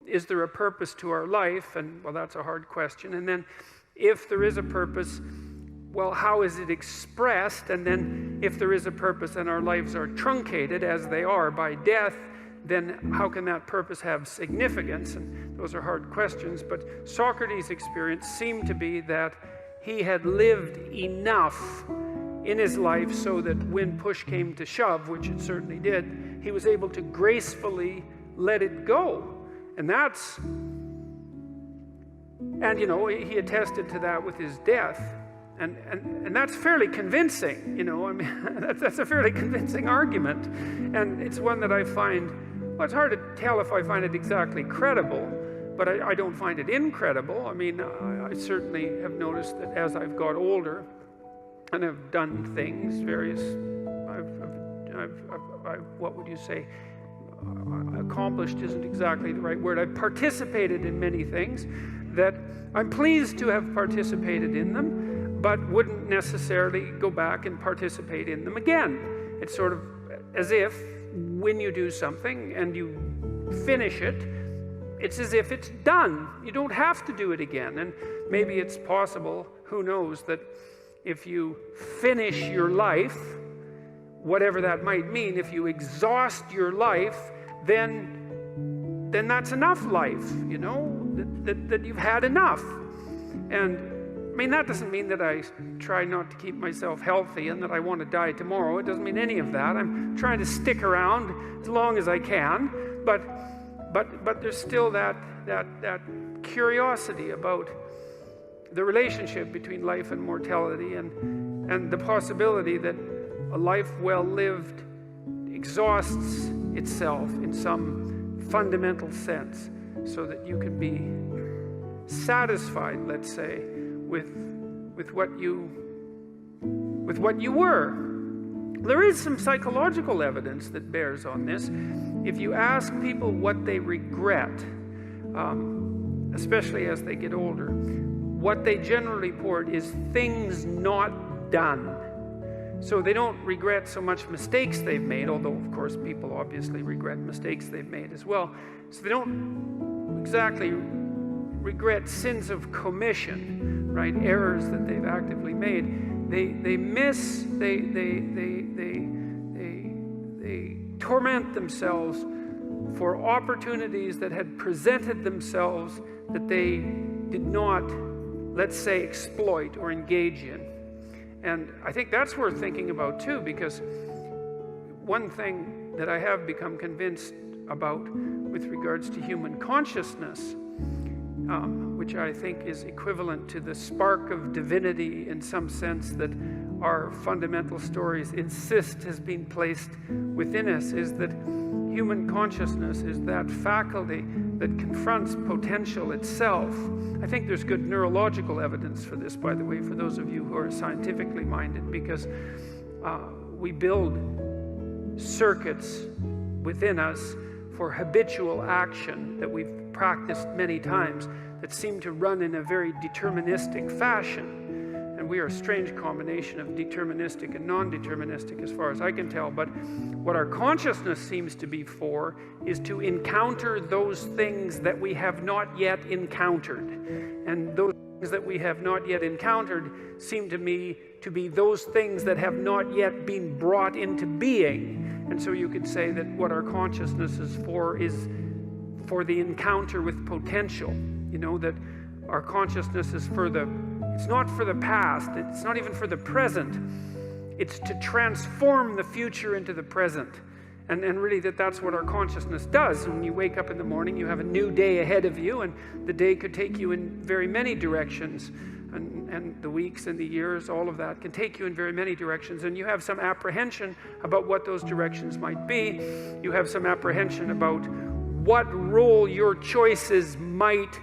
is there a purpose to our life? And, well, that's a hard question. And then, if there is a purpose, well, how is it expressed? And then, if there is a purpose and our lives are truncated, as they are, by death, then how can that purpose have significance? And those are hard questions. But Socrates' experience seemed to be that he had lived enough in his life so that when push came to shove, which it certainly did, he was able to gracefully let it go. And he attested to that with his death. And that's fairly convincing, I mean, that's a fairly convincing argument. And it's one that I find, well, it's hard to tell if I find it exactly credible, but I don't find it incredible. I mean, I certainly have noticed that as I've got older and have done things, what would you say? Accomplished isn't exactly the right word. I've participated in many things that I'm pleased to have participated in them, but wouldn't necessarily go back and participate in them again. It's sort of as if when you do something and you finish it, it's as if it's done. You don't have to do it again. And maybe it's possible, who knows, that if you finish your life, whatever that might mean, if you exhaust your life, then that's enough life, that you've had enough. And I mean, that doesn't mean that I try not to keep myself healthy and that I want to die tomorrow. It doesn't mean any of that. I'm trying to stick around as long as I can, but there's still that curiosity about the relationship between life and mortality, and the possibility that a life well lived exhausts itself in some fundamental sense, so that you can be satisfied, let's say, with what you were. There is some psychological evidence that bears on this. If you ask people what they regret, especially as they get older, what they generally report is things not done. So they don't regret so much mistakes they've made, although of course people obviously regret mistakes they've made as well. So they don't exactly regret sins of commission, right? Errors that they've actively made. They torment themselves for opportunities that had presented themselves that they did not, let's say, exploit or engage in. And I think that's worth thinking about too, because one thing that I have become convinced about with regards to human consciousness, which I think is equivalent to the spark of divinity in some sense that our fundamental stories insist has been placed within us, is that human consciousness is that faculty that confronts potential itself. I think there's good neurological evidence for this, by the way, for those of you who are scientifically minded, because we build circuits within us for habitual action that we've practiced many times that seem to run in a very deterministic fashion. And we are a strange combination of deterministic and non-deterministic as far as I can tell. But what our consciousness seems to be for is to encounter those things that we have not yet encountered. And those things that we have not yet encountered seem to me to be those things that have not yet been brought into being. And so you could say that what our consciousness is for the encounter with potential. That our consciousness is it's not for the past, it's not even for the present. It's to transform the future into the present. And really that's what our consciousness does. When you wake up in the morning, you have a new day ahead of you, and the day could take you in very many directions. And the weeks and the years, all of that can take you in very many directions. And you have some apprehension about what those directions might be. You have some apprehension about what role your choices might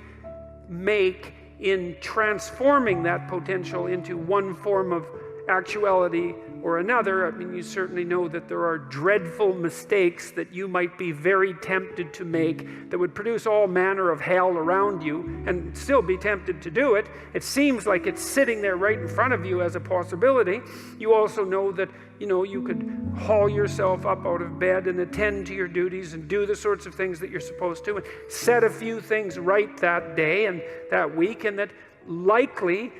make in transforming that potential into one form of actuality or another. I mean, you certainly know that there are dreadful mistakes that you might be very tempted to make that would produce all manner of hell around you and still be tempted to do it. It seems like it's sitting there right in front of you as a possibility. You also know that, you could haul yourself up out of bed and attend to your duties and do the sorts of things that you're supposed to and set a few things right that day and that week, and that likely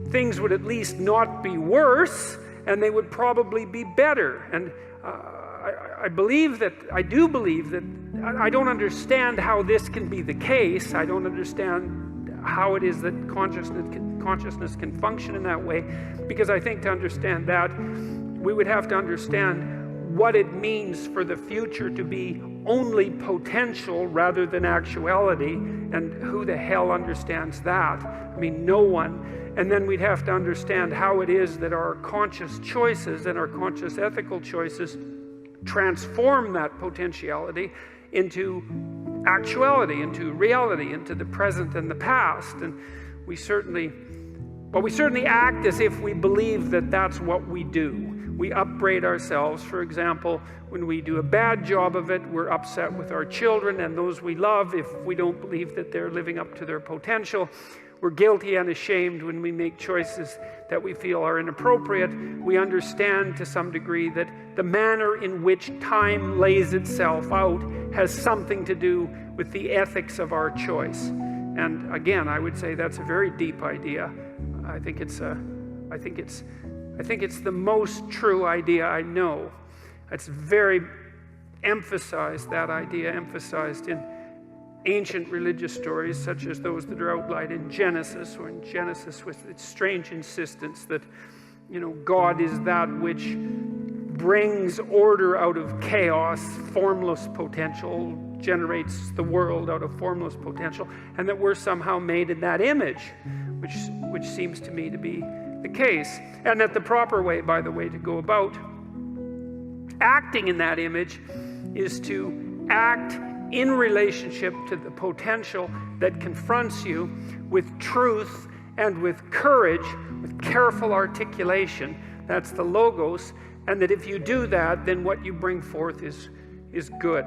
things would at least not be worse, and they would probably be better. And I do believe that I don't understand how this can be the case. I don't understand how it is that consciousness can function in that way, because I think to understand that, we would have to understand what it means for the future to be only potential rather than actuality, and who the hell understands that? I mean, no one. And then we'd have to understand how it is that our conscious choices and our conscious ethical choices transform that potentiality into actuality, into reality, into the present and the past. And we certainly act as if we believe that that's what we do. We upbraid ourselves. For example, when we do a bad job of it, we're upset with our children and those we love if we don't believe that they're living up to their potential. We're guilty and ashamed when we make choices that we feel are inappropriate. We understand to some degree that the manner in which time lays itself out has something to do with the ethics of our choice. And again, I would say that's a very deep idea. I think it's the most true idea I know. It's very emphasized, that idea emphasized in ancient religious stories such as those that are outlined in Genesis, or in Genesis with its strange insistence that, God is that which brings order out of chaos, formless potential, generates the world out of formless potential, and that we're somehow made in that image, which seems to me to be the case. And that the proper way, by the way, to go about acting in that image is to act in relationship to the potential that confronts you with truth and with courage, with careful articulation. That's the logos. And that if you do that, then what you bring forth is good.